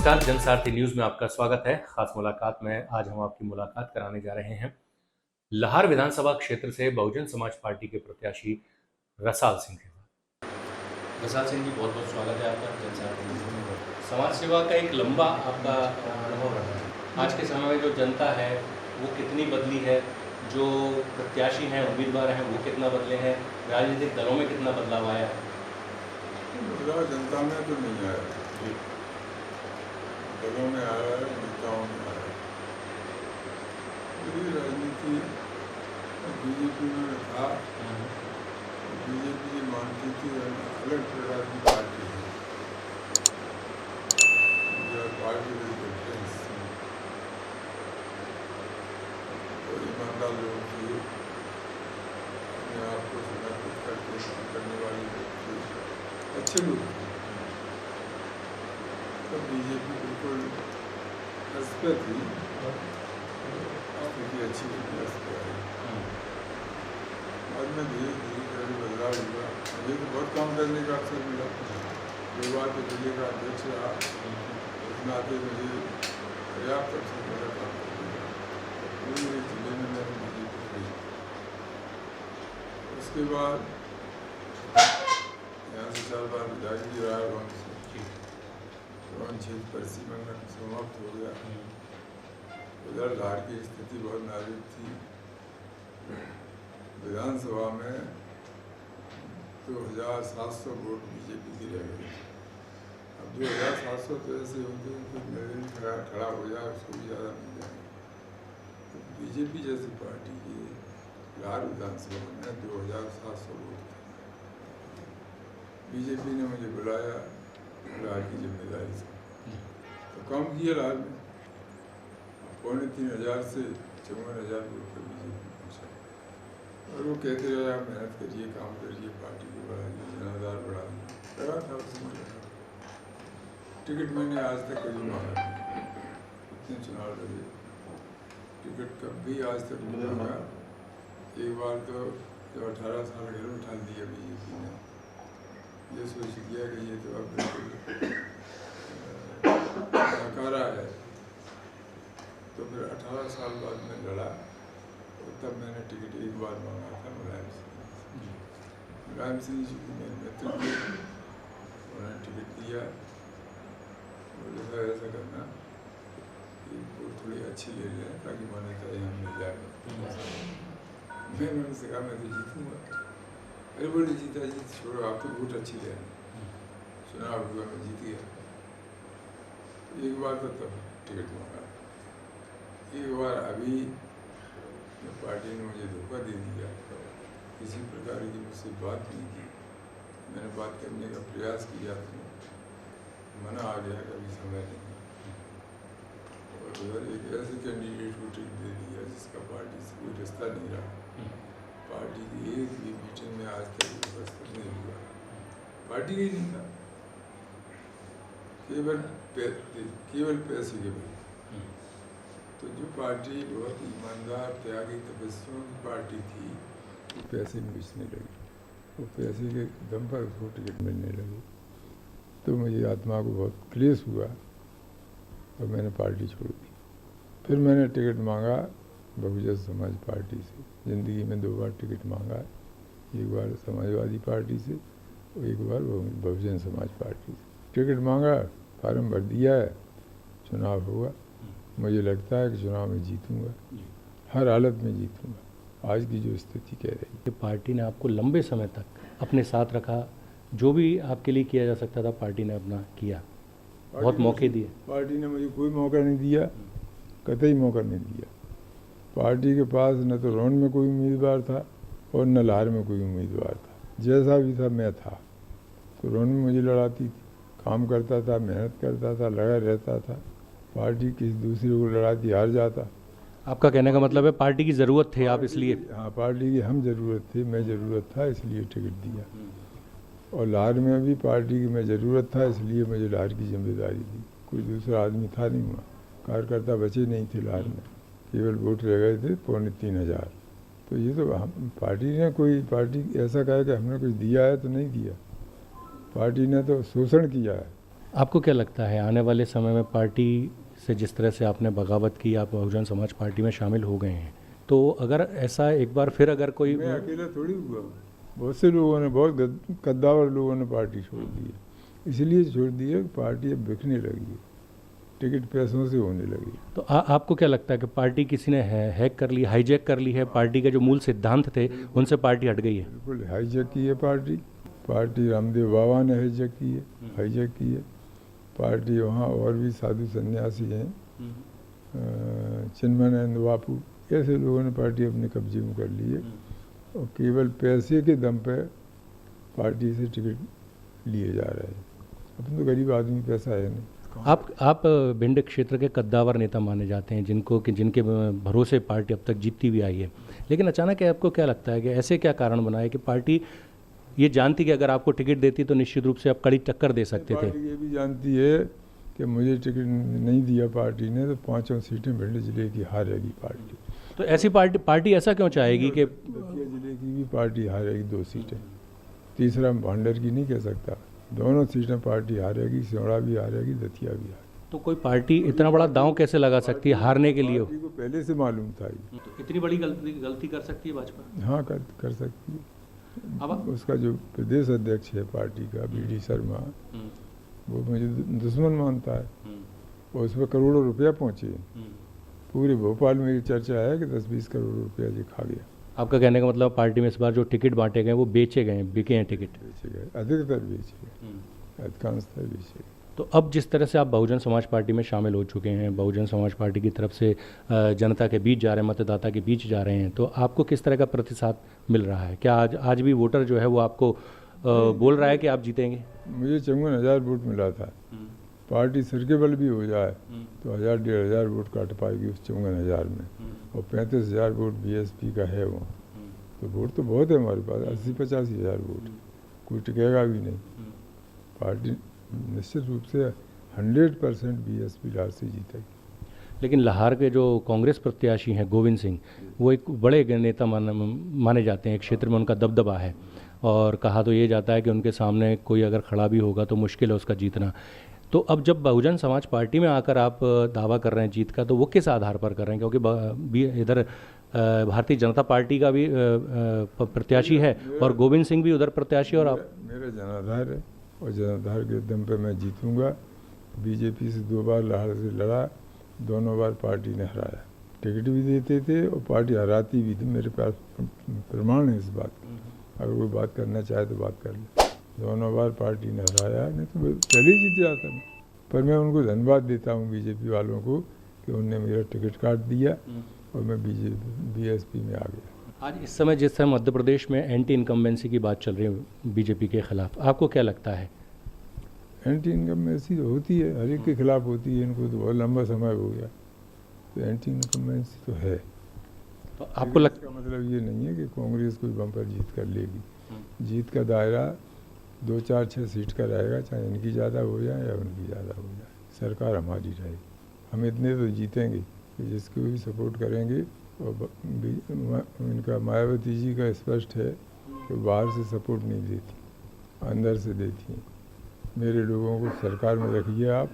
नमस्कार, जनसारथी न्यूज़ में आपका स्वागत है। खास मुलाकात में आज हम आपकी मुलाकात कराने जा रहे हैं लाहौर विधानसभा क्षेत्र से बहुजन समाज पार्टी के प्रत्याशी रसाल सिंह के साथ। रसाल सिंह जी, बहुत बहुत स्वागत है आपका जनसारथी न्यूज़ में। समाज सेवा का एक लंबा आपका अनुभव रहा है। आज के समय में जो जनता है वो कितनी बदली है, जो प्रत्याशी हैं, उम्मीदवार हैं, वो कितना बदले हैं, राजनीतिक दलों में कितना बदलाव आया है? बदलाव जनता में तो नहीं आया, दलों में आया है, नेताओं में आया है। पूरी राजनीति बीजेपी में था। बीजेपी मानती थी अलग प्रकार की पार्टी है, पार्टी विद डिफरेंस। तो ईमानदार लोग थे, अपने आप को समर्पित करके काम करने वाले लोग थे, अच्छे लोग थे। तब बीजेपी बिल्कुल हंस पे थी, स्थिति अच्छी हंस पे आई। बाद में धीरे धीरे बदलाव हुआ। मुझे तो बहुत काम करने का अवसर मिला। दो बार तो जिले का अध्यक्ष रहा, उस नाते मुझे पर्याप्त अवसर मिला काम करने का। पूरे जिले में मैंने बीजेपी भेजी। उसके बाद यहाँ से 4 बार विधायक भी रहा वहाँ से। क्षेत्र परिसीमन समाप्त हो गया। उधर लाहौर की स्थिति बहुत नाजुक थी। विधानसभा में 2700 वोट बीजेपी की रह गई। अब 2700 तो ऐसे होते हैं कि मेरे खड़ा हो जाए, उसको भी ज़्यादा मिल जाए। तो बीजेपी जैसी पार्टी की लाहौर विधानसभा में 2700 वोट थे। बीजेपी ने मुझे बुलाया लाहौर की जिम्मेदारी से, तो काम किया लाहौर में। 3500 से 54,000 वोट पर बीजेपी पहुँचा। और वो कहते रहे आप मेहनत करिए, काम करिए, पार्टी को बढ़ाइए, जनाधार बढ़ाइए। करा था उसमें लगा। टिकट मैंने आज तक कभी मांगा नहीं। इतने चुनाव लड़े, टिकट कभी आज तक नहीं मांगा। एक बार तो जब 18 साल घर उठा दिया बीजेपी ने, ये सोच किया कि ये तो अब बिल्कुल नकारा है। तो फिर 18 साल बाद में लड़ा, तो तब मैंने टिकट एक बार मांगा था मुलायम सिंह जी को। मेरे मित्र थे, उन्होंने टिकट दिया। बोले था ऐसा करना कि वोट थोड़ी अच्छी ले लें ताकि मान्यता यहाँ मिल जाए। मैंने उनसे कहा मैं तो जीतूँगा। अरे बोले जीता जीत छोड़ो, आप तो वोट अच्छी ले लें। चुनाव हुआ, मैं जीत गया। एक बार तो तब टिकट मांगा। एक बार अभी पार्टी ने मुझे धोखा दे दिया। किसी प्रकार की मुझसे बात नहीं की। मैंने बात करने का प्रयास किया तो मना आ गया कि अभी समय नहीं। और उधर एक ऐसे कैंडिडेट को टिकट दे दिया जिसका पार्टी से कोई रिश्ता नहीं रहा। पार्टी की एक भी मीटिंग में आज तक उपस्थित नहीं हुआ। पार्टी ही नहीं था, केवल पैसे के बल। तो जो पार्टी बहुत ईमानदार, त्यागी, तपस्वियों की पार्टी थी, वो पैसे में बेचने लगी। वो पैसे के दम पर उसको टिकट मिलने लगी। तो मुझे आत्मा को बहुत क्लेश हुआ और मैंने पार्टी छोड़ दी। फिर मैंने टिकट मांगा बहुजन समाज पार्टी से। ज़िंदगी में 2 बार टिकट मांगा, एक बार समाजवादी पार्टी से और एक बार बहुजन समाज पार्टी से। टिकट मांगा, फार्म भर दिया है, चुनाव हुआ। मुझे लगता है कि चुनाव में जीतूंगा, हर हालत में जीतूंगा। आज की जो स्थिति कह रही है, पार्टी ने आपको लंबे समय तक अपने साथ रखा, जो भी आपके लिए किया जा सकता था पार्टी ने अपना किया, बहुत मौके दिए। पार्टी ने मुझे कोई मौका नहीं दिया, कतई मौका नहीं दिया। पार्टी के पास न तो रोड में कोई उम्मीदवार था और न लाहौर में कोई उम्मीदवार था। जैसा भी था मैं था। तो रोड में मुझे लड़ाती थी, काम करता था, मेहनत करता था, लगा रहता था। पार्टी किसी दूसरे को लड़ाती, हार जाता। आपका कहने का मतलब है पार्टी की ज़रूरत थी आप इसलिए? हाँ, पार्टी की हम ज़रूरत थी, मैं ज़रूरत था इसलिए टिकट दिया। और लाहौर में भी पार्टी की मैं ज़रूरत था इसलिए मुझे लाहौर की जिम्मेदारी दी। कोई दूसरा आदमी था नहीं वहाँ, कार्यकर्ता बचे नहीं थे लाहौर में, केवल वोट रह गए थे 3500। तो ये तो हम पार्टी ने कोई पार्टी ऐसा कहा कि हमने कुछ दिया है तो नहीं दिया। पार्टी ने तो शोषण किया है। आपको क्या लगता है आने वाले समय में पार्टी से जिस तरह से आपने बगावत की, आप बहुजन समाज पार्टी में शामिल हो गए हैं, तो अगर ऐसा एक बार फिर अगर कोई मैं अकेला थोड़ी हुआ, बहुत से लोगों ने, बहुत कद्दावर लोगों ने पार्टी छोड़ दी है। इसलिए छोड़ दी है कि पार्टी अब बिकने लगी है, टिकट पैसों से होने लगी। तो आपको क्या लगता है कि पार्टी किसी ने हैक कर ली, हाईजैक कर ली है, पार्टी के जो मूल सिद्धांत थे उनसे पार्टी हट गई है? बिल्कुल हाईजैक की है पार्टी। पार्टी रामदेव बाबा ने हाईजैक की है, हाईजैक की है पार्टी। वहाँ और भी साधु सन्यासी हैं, चिन्मयानंद बापू, ऐसे लोगों ने पार्टी अपने कब्जे में कर ली है और केवल पैसे के दम पे पार्टी से टिकट लिए जा रहे हैं। अपन तो गरीब आदमी, पैसा है नहीं। आप भिंड क्षेत्र के कद्दावर नेता माने जाते हैं, जिनके भरोसे पार्टी अब तक जीतती भी आई है, लेकिन अचानक आपको क्या लगता है कि ऐसे क्या कारण बना है कि पार्टी ये जानती कि अगर आपको टिकट देती तो निश्चित रूप से आप कड़ी टक्कर दे सकते थे? पार्टी ये भी जानती है कि मुझे टिकट नहीं दिया पार्टी ने तो 5 सीटें भिंड जिले की हारेगी पार्टी। तो ऐसी पार्टी ऐसा क्यों चाहेगी कि दतिया जिले की भी पार्टी हारेगी 2 सीटें, तीसरा भांडर की नहीं कह सकता, दोनों सीटें पार्टी हारेगी, सिमड़ा भी हारेगी, दतिया भी हारेगी। तो कोई पार्टी इतना बड़ा दांव कैसे लगा सकती है हारने के लिए? पार्टी को पहले से मालूम था ये। तो इतनी बड़ी गलती कर सकती है भाजपा? हाँ, कर सकती है। अब उसका जो प्रदेश अध्यक्ष है पार्टी का, BD शर्मा, वो मुझे दुश्मन मानता है और उस पर करोड़ों रुपया पहुँचे। पूरे भोपाल में ये चर्चा है कि 10-20 करोड़ रुपया जी खा गया। आपका कहने का मतलब पार्टी में इस बार जो टिकट बांटे गए वो बेचे गए, बिके हैं टिकट? बेचे गए, अधिकतर बेचे गए, अधिकांशतर बेचे गए। तो अब जिस तरह से आप बहुजन समाज पार्टी में शामिल हो चुके हैं, बहुजन समाज पार्टी की तरफ से जनता के बीच जा रहे हैं, मतदाता के बीच जा रहे हैं, तो आपको किस तरह का प्रतिसाद मिल रहा है? क्या आज भी वोटर जो है वो आपको बोल रहा है कि आप जीतेंगे? मुझे 54,000 वोट मिला था। पार्टी सिर के बल भी हो जाए तो 1,000-1,500 वोट काट पाएगी उस 54,000 में, और 35,000 वोट BSP का है वहाँ। तो वोट तो बहुत है हमारे पास, 80-85,000 वोट, कोई टिकेगा भी नहीं। पार्टी निश्चित रूप से 100% BSP लाल से जीतेगी। लेकिन लाहौर के जो कांग्रेस प्रत्याशी हैं गोविंद सिंह, वो एक बड़े नेता माने जाते हैं, एक क्षेत्र में उनका दबदबा है, और कहा तो ये जाता है कि उनके सामने कोई अगर खड़ा भी होगा तो मुश्किल है उसका जीतना। तो अब जब बहुजन समाज पार्टी में आकर आप दावा कर रहे हैं जीत का, तो वो किस आधार पर कर रहे हैं? क्योंकि इधर भारतीय जनता पार्टी का भी प्रत्याशी है और गोविंद सिंह भी उधर प्रत्याशी, और आप? मेरा जनाधार है और जनाधार के दम पे मैं जीतूंगा। BJP से 2 बार लाहौर से लड़ा, दोनों बार पार्टी ने हराया, टिकट भी देते थे और पार्टी हराती भी थी। मेरे पास प्रमाण है इस बात का, अगर कोई बात करना चाहे तो बात कर ले। दोनों बार पार्टी ने हराया, नहीं तो पहले ही जीत जाता मैं। पर मैं उनको धन्यवाद देता हूँ BJP वालों को कि उनने मेरा टिकट काट दिया और मैं BSP में आ गया। आज इस समय जिस समय मध्य प्रदेश में एंटी इनकम्बेंसी की बात चल रही है BJP के खिलाफ, आपको क्या लगता है? एंटी इनकम्बेंसी तो होती है, हर एक के खिलाफ होती है, इनको तो बहुत लंबा समय हो गया, तो एंटी इनकम्बेंसी तो है। तो आपको इसका मतलब ये नहीं है कि कांग्रेस कोई बम्पर जीत कर लेगी। जीत का दायरा 2, 4, 6 सीट का रहेगा, चाहे इनकी ज़्यादा हो जाए या उनकी ज़्यादा हो जाए, सरकार हमारी रहेगी। हम इतने तो जीतेंगे कि जिसको भी सपोर्ट करेंगे। और इनका मायावती जी का स्पष्ट है कि बाहर से सपोर्ट नहीं देती, अंदर से देती हैं। मेरे लोगों को सरकार में रखिए आप,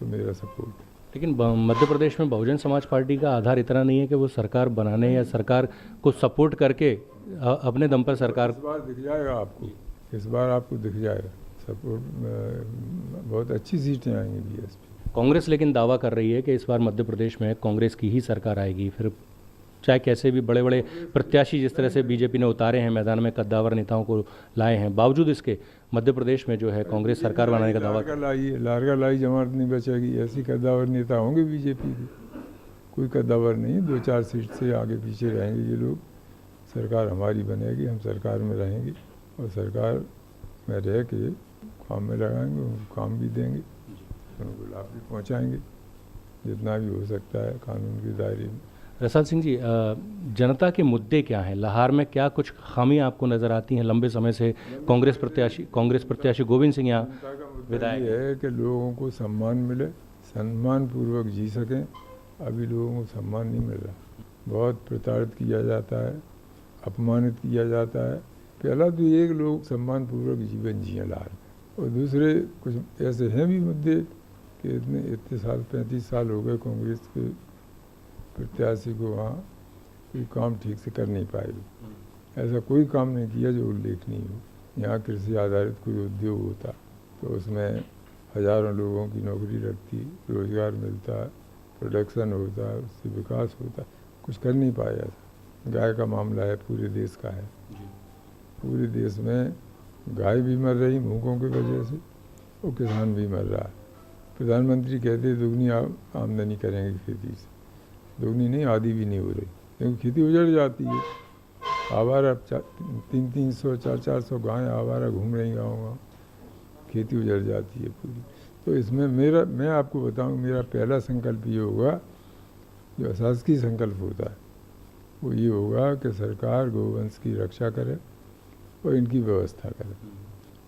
तो मेरा सपोर्ट। लेकिन मध्य प्रदेश में बहुजन समाज पार्टी का आधार इतना नहीं है कि वो सरकार बनाने या सरकार को सपोर्ट करके अपने दम पर सरकार। इस बार दिख जाएगा आपको, इस बार आपको दिख जाएगा सपोर्ट, बहुत अच्छी सीटें आएंगी BSP। कांग्रेस लेकिन दावा कर रही है कि इस बार मध्य प्रदेश में कांग्रेस की ही सरकार आएगी, फिर चाहे कैसे भी बड़े बड़े प्रत्याशी जिस तरह से BJP ने उतारे हैं मैदान में, कद्दावर नेताओं को लाए हैं, बावजूद इसके मध्य प्रदेश में जो है कांग्रेस सरकार बनाने का दावा। लारका लाई जमात नहीं बचेगी, ऐसी कद्दावर नेता होंगे BJP के। कोई कद्दावर नहीं, 2-4 सीट से आगे पीछे रहेंगे ये लोग। सरकार हमारी बनेगी, हम सरकार में रहेंगे और सरकार में रह के काम में लगाएंगे, उनको काम भी देंगे, उनको लाभ भी पहुँचाएँगे जितना भी हो सकता है कानून के दायरे में। रसाल सिंह जी, जनता के मुद्दे क्या हैं? लाहौर में क्या कुछ खामियां आपको नज़र आती हैं? लंबे समय से कांग्रेस प्रत्याशी गोविंद सिंह यहाँ विधायक है कि लोगों को सम्मान मिले, सम्मानपूर्वक जी सकें। अभी लोगों को सम्मान नहीं मिल रहा, बहुत प्रताड़ित किया जाता है, अपमानित किया जाता है। पहला तो एक लोग सम्मानपूर्वक जीवन जिए लाहौर में, और दूसरे कुछ ऐसे हैं भी मुद्दे कि इतने साल 35 साल हो गए कांग्रेस के प्रत्याशी को वहाँ कोई काम ठीक से कर नहीं पाए। ऐसा कोई काम नहीं किया जो उल्लेखनीय हो। यहाँ कृषि आधारित कोई उद्योग होता तो उसमें हज़ारों लोगों की नौकरी लगती, रोज़गार मिलता, प्रोडक्शन होता, उससे विकास होता, कुछ कर नहीं पाया था। गाय का मामला है, पूरे देश का है। पूरे देश में गाय भी मर रही भूखों की वजह से और किसान भी मर रहा है। प्रधानमंत्री कहते दुगनी आमदनी करेंगे खेती से, दुगनी नहीं, आधी भी नहीं हो रही, क्योंकि खेती उजड़ जाती है। आवारा 300 400 गाय आवारा घूम रही गाँव, खेती उजड़ जाती है पूरी। तो इसमें मैं आपको बताऊं, मेरा पहला संकल्प ये होगा, जो शासकीय संकल्प होता है वो ये होगा कि सरकार गौवंश की रक्षा करे और इनकी व्यवस्था करे।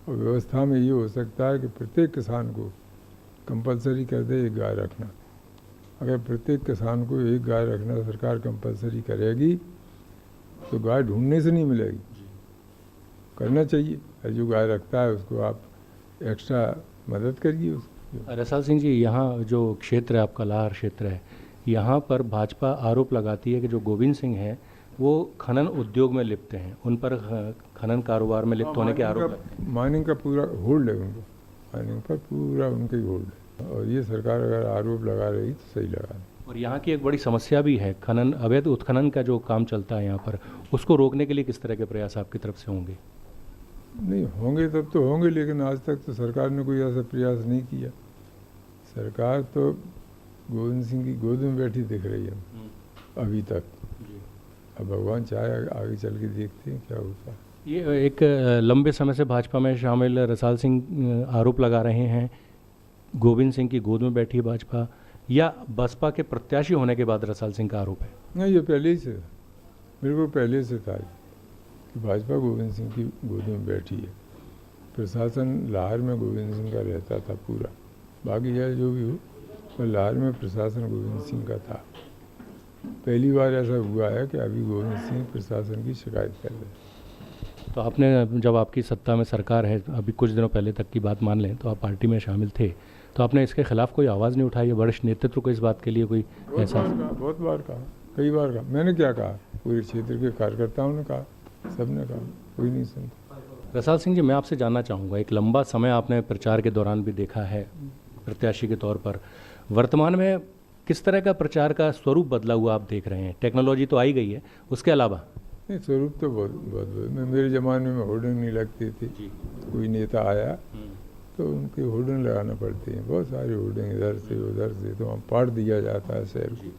और व्यवस्था में ये हो सकता है कि प्रत्येक किसान को कंपलसरी कर दे एक गाय रखना। अगर प्रत्येक किसान को एक गाय रखना सरकार कंपलसरी करेगी तो गाय ढूंढने से नहीं मिलेगी, करना चाहिए। और जो गाय रखता है उसको आप एक्स्ट्रा मदद करिए उसको। रसाल सिंह जी, यहाँ जो क्षेत्र है आपका, लाहौर क्षेत्र है, यहाँ पर भाजपा आरोप लगाती है कि जो गोविंद सिंह हैं वो खनन उद्योग में लिप्त हैं, उन पर खनन कारोबार में लिप्त होने के आरोप लगते हैं। माइनिंग का पूरा होल्ड है उनको, माइनिंग पर पूरा उनका ही होल्ड है। और ये सरकार अगर आरोप लगा रही तो सही लगा रही। और यहाँ की एक बड़ी समस्या भी है, खनन, अवैध उत्खनन का जो काम चलता है यहाँ पर, उसको रोकने के लिए किस तरह के प्रयास आपकी तरफ से होंगे? नहीं होंगे तब तो होंगे, लेकिन आज तक तो सरकार ने कोई ऐसा प्रयास नहीं किया। सरकार तो गोविंद सिंह की गोद में बैठी दिख रही है अभी तक। अब भगवान चाहे आगे चल के देखते हैं क्या होता है। ये एक लंबे समय से भाजपा में शामिल रसाल सिंह आरोप लगा रहे हैं, गोविंद सिंह की गोद में बैठी है भाजपा, या बसपा के प्रत्याशी होने के बाद रसाल सिंह का आरोप है? नहीं, ये पहले ही से, मेरे को पहले से था कि भाजपा गोविंद सिंह की गोद में बैठी है। प्रशासन लाहौर में गोविंद सिंह का रहता था पूरा, बाकी यार जो भी हो, पर लाहौर में प्रशासन गोविंद सिंह का था। पहली बार ऐसा हुआ है कि अभी गोविंद सिंह प्रशासन की शिकायत कर रहे हैं। तो आपने, जब आपकी सत्ता में सरकार है, अभी कुछ दिनों पहले तक की बात मान लें तो आप पार्टी में शामिल थे, तो आपने इसके खिलाफ कोई आवाज़ नहीं उठाई है? वरिष्ठ नेतृत्व को इस बात के लिए कोई ऐसा? बहुत बार कहा, कई बार कहा। मैंने क्या कहा, पूरे क्षेत्र के कार्यकर्ताओं ने कहा, सबने कहा, कोई नहीं सुनता। रसाल सिंह जी, मैं आपसे जानना चाहूँगा, एक लंबा समय आपने प्रचार के दौरान भी देखा है प्रत्याशी के तौर पर, वर्तमान में किस तरह का प्रचार का स्वरूप बदला हुआ आप देख रहे हैं? टेक्नोलॉजी तो आई गई है, उसके अलावा? नहीं, स्वरूप तो बहुत मेरे ज़माने में होर्डिंग नहीं लगती थी। कोई नेता आया तो उनके होर्डिंग लगाना पड़ते हैं, बहुत सारे होर्डिंग इधर से उधर से, तो हम पाट दिया जाता है शहर को।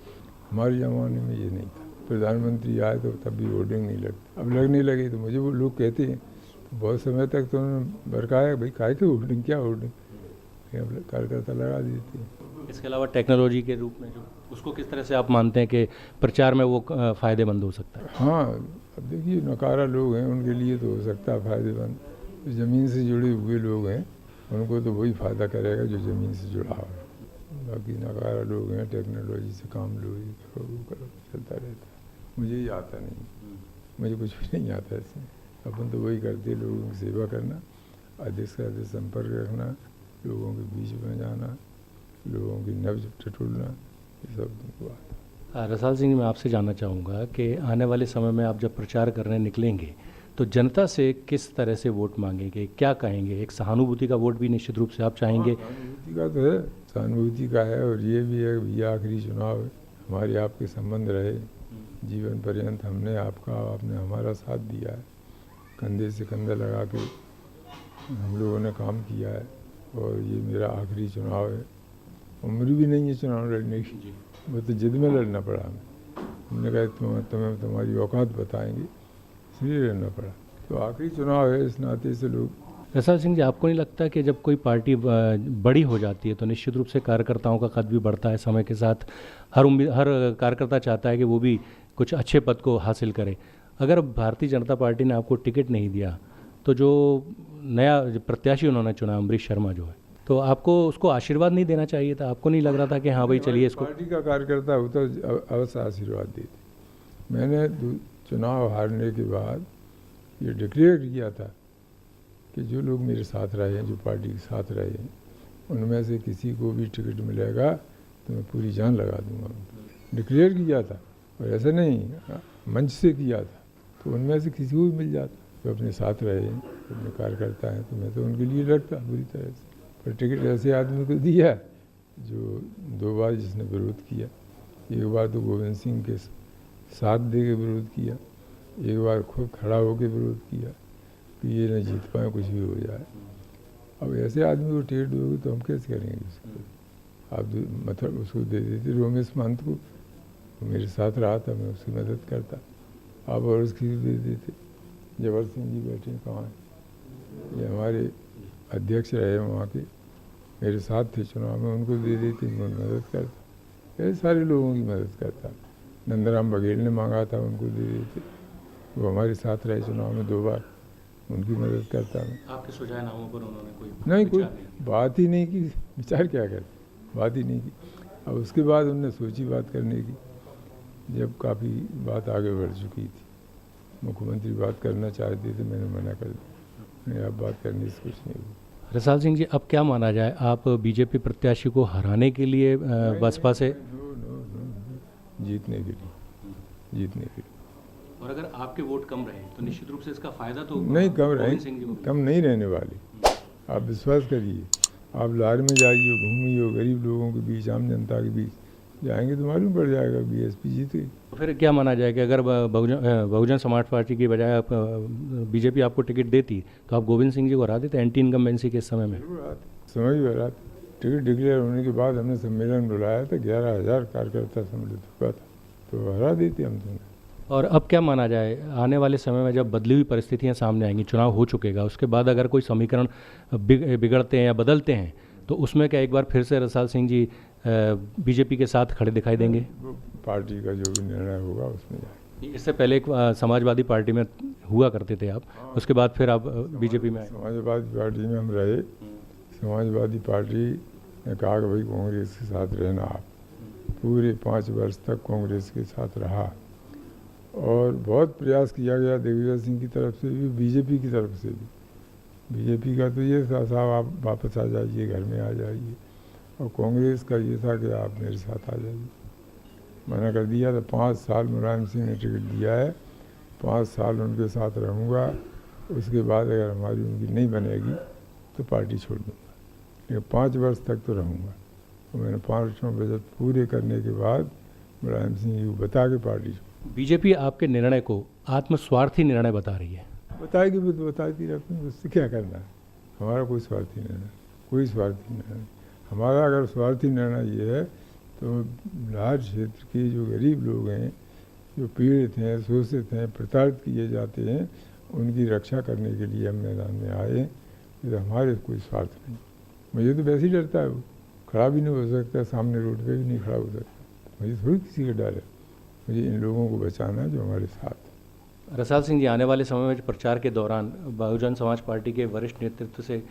हमारे ज़माने में ये नहीं था। प्रधानमंत्री आए तो तब भी होर्डिंग नहीं लगती, अब लगने लगी। तो मुझे वो लोग कहते हैं, तो बहुत समय तक तो उन्होंने बरकाया, भाई काहे की होर्डिंग, क्या होर्डिंग, कार्यकर्ता लगा देते हैं। इसके अलावा टेक्नोलॉजी के रूप में जो, उसको किस तरह से आप मानते हैं कि प्रचार में वो फ़ायदेमंद हो सकता है? हाँ, अब देखिए, नकारा लोग हैं, उनके लिए तो हो सकता है फ़ायदेमंद। जो ज़मीन से जुड़े हुए लोग हैं उनको तो वही फ़ायदा करेगा जो ज़मीन से जुड़ा हुआ है। बाकी नकारा लोग हैं, टेक्नोलॉजी से काम लो, ये करो वो करो, चलता रहता है। मुझे ये आता नहीं, मुझे कुछ भी नहीं आता इसमें। अपन तो वही करते, लोगों की सेवा करना, अधिक से अधिक संपर्क रखना, लोगों के बीच में जाना, लोगों की नब्ज टटोलना, ये सब तुमको आता है। रसाल सिंह, मैं आपसे जानना चाहूँगा कि आने वाले समय में आप जब प्रचार करने निकलेंगे तो जनता से किस तरह से वोट मांगेंगे, क्या कहेंगे? एक सहानुभूति का वोट भी निश्चित रूप से आप चाहेंगे? सहानुभूति का तो है, सहानुभूति का है, और ये भी है कि ये आखिरी चुनाव है, हमारे आपके संबंध रहे जीवन पर्यंत। हमने आपका, आपने हमारा साथ दिया है, कंधे से कंधा लगा के हम लोगों ने काम किया है, और ये मेरा आखिरी चुनाव है। उम्र भी नहीं है चुनाव लड़ने की, वो तो जिद में लड़ना पड़ा हमें। हमने कहा तुम्हें तुम्हारी औकात बताएंगे, इसलिए लड़ना पड़ा। तो आखिरी चुनाव है, इस नाते से लोग। रसाल सिंह जी, आपको नहीं लगता कि जब कोई पार्टी बड़ी हो जाती है तो निश्चित रूप से कार्यकर्ताओं का कद भी बढ़ता है समय के साथ? हर कार्यकर्ता चाहता है कि वो भी कुछ अच्छे पद को हासिल करे। अगर भारतीय जनता पार्टी ने आपको टिकट नहीं दिया तो जो नया प्रत्याशी उन्होंने चुना, अमरीश शर्मा जो है, तो आपको उसको आशीर्वाद नहीं देना चाहिए था? आपको नहीं लग रहा था कि हाँ भाई चलिए इसको? पार्टी का कार्यकर्ता होता अवश्य आशीर्वाद देते। मैंने चुनाव हारने के बाद ये डिक्लेयर किया था कि जो लोग मेरे साथ रहे हैं, जो पार्टी के साथ रहे हैं, उनमें से किसी को भी टिकट मिलेगा तो मैं पूरी जान लगा दूंगा। डिक्लेयर किया था, और ऐसा नहीं मंच से किया था, तो उनमें से किसी को भी मिल जाता। जो अपने साथ रहे हैं, अपने कार्यकर्ता हैं, तो मैं तो उनके लिए लड़ता बुरी तरह से। पर टिकट ऐसे आदमी को दिया जो 2 बार जिसने विरोध किया। एक बार तो गोविंद सिंह के साथ दे के विरोध किया, एक बार खुद खड़ा होकर विरोध किया कि ये न जीत पाए, कुछ भी हो जाए। अब ऐसे आदमी को टिकट दोगे तो हम कैसे करेंगे उसको? आप मतलब उसको दे देते रोमेश महंत को, वो मेरे साथ रहा था, मैं उसकी मदद करता। आप और उसकी दे देते। जबर सिंह जी बैठे हैं, कहाँ हैं? ये हमारे अध्यक्ष रहे वहाँ के, मेरे साथ थे चुनाव में, उनको दे देते, उनकी मदद करता। ऐसे सारे लोगों की मदद करता। नंदराम बघेल ने मांगा था, उनको दे देते। वो हमारे साथ रहे चुनाव में 2 बार, उनकी मदद करता मैं। आपके सुझाए नामों पर उन्होंने कोई नहीं, कोई बात ही नहीं की। विचार क्या करते, बात ही नहीं की। अब उसके बाद उनने सोची बात करने की, जब काफ़ी बात आगे बढ़ चुकी थी। मुख्यमंत्री बात करना चाहते थे, मैंने मना कर दिया, नहीं आप बात करने से कुछ नहीं हुआ। रसाल सिंह जी, अब क्या माना जाए, आप बीजेपी प्रत्याशी को हराने के लिए बसपा से? जीतने के लिए, जीतने के लिए। और अगर आपके वोट कम रहे तो निश्चित रूप से इसका फायदा तो नहीं, कम रहे, कम नहीं रहने वाले। आप विश्वास करिए, आप लार में जाइए, घूमिए, गरीब लोगों के बीच, आम जनता के बीच जाएंगे तो मालूम पड़ जाएगा बीएसपी जीते। तो फिर क्या माना जाए कि अगर बहुजन समाज पार्टी की बजाय आप बीजेपी आपको टिकट देती तो आप गोविंद सिंह जी को हरा देते एंटी इनकम्बेंसी के समय में? समझ में आ टिकट डिक्लेयर होने के बाद हमने सम्मेलन बुलाया था, 11,000 कार्यकर्ता सम्मिलित हुआ था, तो हरा देते हम तुम्हें। और अब क्या माना जाए, आने वाले समय में जब बदली हुई परिस्थितियां सामने आएंगी, चुनाव हो चुकेगा, उसके बाद अगर कोई समीकरण बिगड़ते हैं या बदलते हैं तो उसमें क्या एक बार फिर से रसाल सिंह जी बीजेपी के साथ खड़े दिखाई देंगे? पार्टी का जो भी निर्णय होगा उसमें जाए। इससे पहले एक समाजवादी पार्टी में हुआ करते थे आप, उसके बाद फिर आप बीजेपी में आए। समाजवादी पार्टी में हम रहे। समाजवादी पार्टी ने कहा कि भाई कांग्रेस के साथ रहना। आप पूरे 5 वर्ष तक कांग्रेस के साथ रहा और बहुत प्रयास किया गया दिग्विजय सिंह की तरफ से भी, बीजेपी की तरफ से भी। बीजेपी का तो ये था साहब आप वापस आ जाइए, घर में आ जाइए, और कांग्रेस का ये था कि आप मेरे साथ आ जाइए। मना कर दिया। तो 5 साल मुलायम सिंह ने टिकट दिया है, 5 साल उनके साथ रहूँगा, उसके बाद अगर हमारी उनकी नहीं बनेगी तो पार्टी छोड़ दूँगा, लेकिन 5 वर्ष तक तो रहूँगा। तो मैंने 5 बजट पूरे करने के बाद मुलायम सिंह जी को बता के पार्टी छोड़। बीजेपी आपके निर्णय को आत्मस्वार्थी निर्णय बता रही है। बताएगी भी तो बताती रहती है, उससे क्या करना है। हमारा कोई स्वार्थी निर्णय, कोई स्वार्थी निर्णय। हमारा अगर स्वार्थी निर्णय ये है तो लाहौर क्षेत्र के जो गरीब लोग हैं, जो पीड़ित हैं, शोषित हैं, प्रताड़ित किए जाते हैं, उनकी रक्षा करने के लिए हम मैदान में आए। तो हमारे कोई स्वार्थ नहीं। मुझे तो वैसे ही डरता है, वो खड़ा भी नहीं हो सकता, सामने रोड पे भी नहीं खड़ा हो सकता। मुझे थोड़ी किसी का डर है। मुझे इन लोगों को बचाना है जो हमारे साथ। रसाल सिंह जी, आने वाले समय में प्रचार के दौरान बहुजन समाज पार्टी के वरिष्ठ नेतृत्व से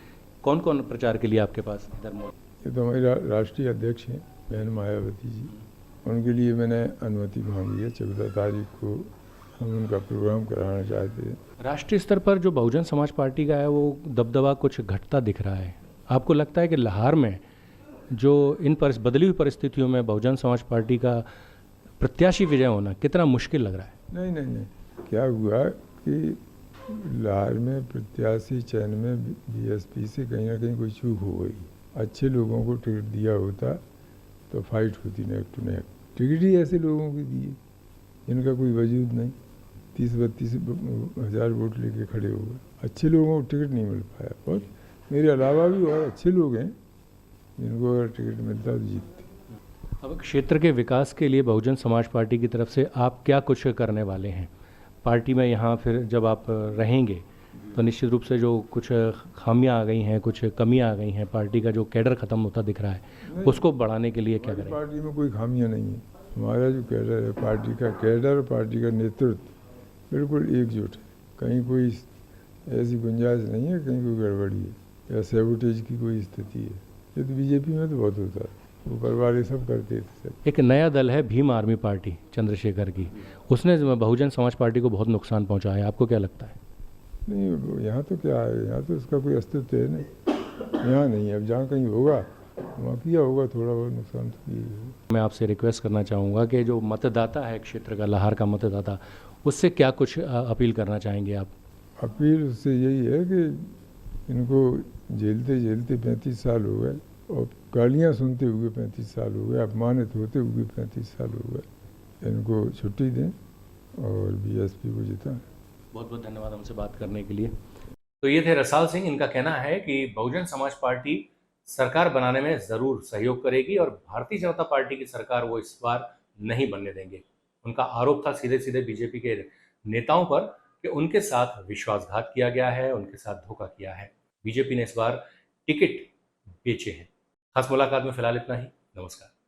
कौन कौन प्रचार के लिए आपके पास धर्म? ये तो हमारी राष्ट्रीय अध्यक्ष हैं बहन मायावती जी, उनके लिए मैंने अनुमति मांगी है। 14 तारीख को हम उनका प्रोग्राम कराना चाहते हैं। राष्ट्रीय स्तर पर जो बहुजन समाज पार्टी का है वो दबदबा कुछ घटता दिख रहा है। आपको लगता है कि लाहौर में जो इन बदली हुई परिस्थितियों में बहुजन समाज पार्टी का प्रत्याशी विजय होना कितना मुश्किल लग रहा है? नहीं नहीं नहीं, क्या हुआ कि लाहौर में प्रत्याशी चयन में बीएसपी से कहीं ना कहीं कोई चूक हो गई। अच्छे लोगों को टिकट दिया होता तो फाइट होती नेक टू नेक। टिकट ही ऐसे लोगों को दिए जिनका कोई वजूद नहीं, 30-32 हज़ार वोट लेके खड़े हो गए। अच्छे लोगों को टिकट नहीं मिल पाया। बहुत मेरे अलावा भी और अच्छे लोग हैं जिनको अगर टिकट मिलता तो जीतते। अब क्षेत्र के विकास के लिए बहुजन समाज पार्टी की तरफ से आप क्या कुछ करने वाले हैं पार्टी में? यहाँ फिर जब आप रहेंगे तो निश्चित रूप से जो कुछ खामियां आ गई हैं, कुछ कमियां आ गई हैं, पार्टी का जो कैडर ख़त्म होता दिख रहा है, उसको बढ़ाने के लिए क्या करें? पार्टी में कोई खामियां नहीं है। हमारा जो कैडर है, पार्टी का कैडर, पार्टी का नेतृत्व बिल्कुल एकजुट है। कहीं कोई ऐसी गुंजाइश नहीं है कहीं कोई गड़बड़ी है या सैबोटेज की कोई स्थिति है। ये तो बीजेपी में तो बहुत होता है, ऊपर वाले सब करते थे। एक नया दल है भीम आर्मी पार्टी चंद्रशेखर की, उसने बहुजन समाज पार्टी को बहुत नुकसान पहुंचाया है, आपको क्या लगता है? नहीं, वो यहाँ तो क्या है, यहाँ तो उसका कोई अस्तित्व है नहीं, यहाँ नहीं है। अब जहाँ कहीं होगा वहाँ किया होगा, थोड़ा बहुत नुकसान तो किया होगा। मैं आपसे रिक्वेस्ट करना चाहूँगा कि जो मतदाता है क्षेत्र का, लाहौर का मतदाता, उससे क्या कुछ अपील करना चाहेंगे आप? अपील उससे यही है कि इनको झेलते झेलते 35 साल हो गए और गालियाँ सुनते हुए 35 साल हो गए, अपमानित होते हुए 35 साल हो गए। इनको छुट्टी दें और बीएसपी को जिताएं। बहुत बहुत धन्यवाद हमसे बात करने के लिए। तो ये थे रसाल सिंह। इनका कहना है कि बहुजन समाज पार्टी सरकार बनाने में ज़रूर सहयोग करेगी और भारतीय जनता पार्टी की सरकार वो इस बार नहीं बनने देंगे। उनका आरोप था सीधे सीधे बीजेपी के नेताओं पर कि उनके साथ विश्वासघात किया गया है, उनके साथ धोखा किया है। बीजेपी ने इस बार टिकट बेचे हैं। खास मुलाकात में फिलहाल इतना ही। नमस्कार।